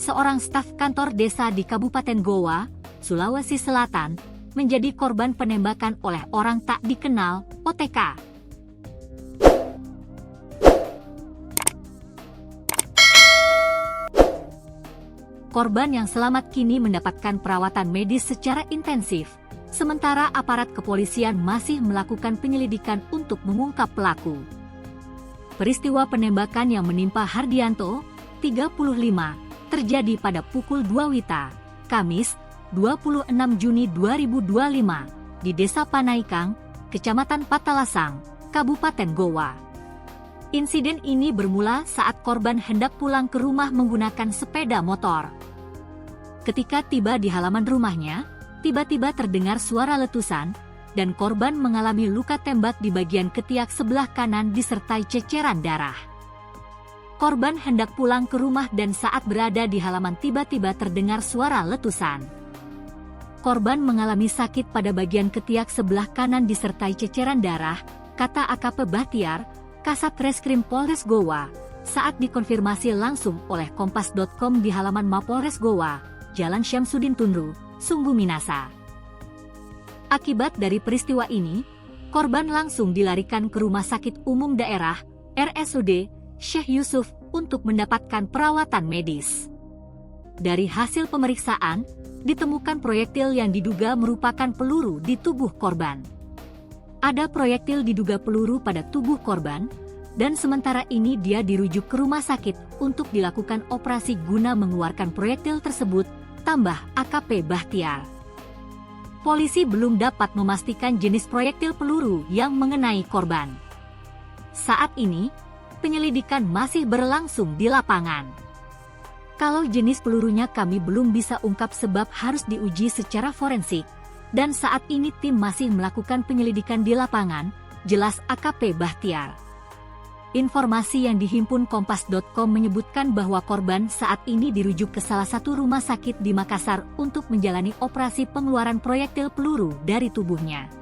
seorang staf kantor desa di Kabupaten Goa, Sulawesi Selatan, menjadi korban penembakan oleh orang tak dikenal, OTK. Korban yang selamat kini mendapatkan perawatan medis secara intensif, sementara aparat kepolisian masih melakukan penyelidikan untuk mengungkap pelaku. Peristiwa penembakan yang menimpa Hardianto, 35, terjadi pada pukul 2 WITA, Kamis, 26 Juni 2025, di Desa Panaikang, Kecamatan Patalasang, Kabupaten Goa. Insiden ini bermula saat korban hendak pulang ke rumah menggunakan sepeda motor. Ketika tiba di halaman rumahnya, tiba-tiba terdengar suara letusan, dan korban mengalami luka tembak di bagian ketiak sebelah kanan disertai ceceran darah. Korban hendak pulang ke rumah dan saat berada di halaman tiba-tiba terdengar suara letusan. Korban mengalami sakit pada bagian ketiak sebelah kanan disertai ceceran darah, kata AKP Bahtiar, Kasat Reskrim Polres Goa, saat dikonfirmasi langsung oleh Kompas.com di halaman Mapolres Goa, Jalan Syamsuddin Tunru, Sungguh Minasa. Akibat dari peristiwa ini, korban langsung dilarikan ke Rumah Sakit Umum Daerah, RSUD, Syekh Yusuf, untuk mendapatkan perawatan medis. Dari hasil pemeriksaan, ditemukan proyektil yang diduga merupakan peluru di tubuh korban. Ada proyektil diduga peluru pada tubuh korban, dan sementara ini dia dirujuk ke rumah sakit untuk dilakukan operasi guna mengeluarkan proyektil tersebut, tambah AKP Bahtiar. Polisi belum dapat memastikan jenis proyektil peluru yang mengenai korban. Saat ini, penyelidikan masih berlangsung di lapangan. Kalau jenis pelurunya kami belum bisa ungkap sebab harus diuji secara forensik, dan saat ini tim masih melakukan penyelidikan di lapangan, jelas AKP Bahtiar. Informasi yang dihimpun Kompas.com menyebutkan bahwa korban saat ini dirujuk ke salah satu rumah sakit di Makassar untuk menjalani operasi pengeluaran proyektil peluru dari tubuhnya.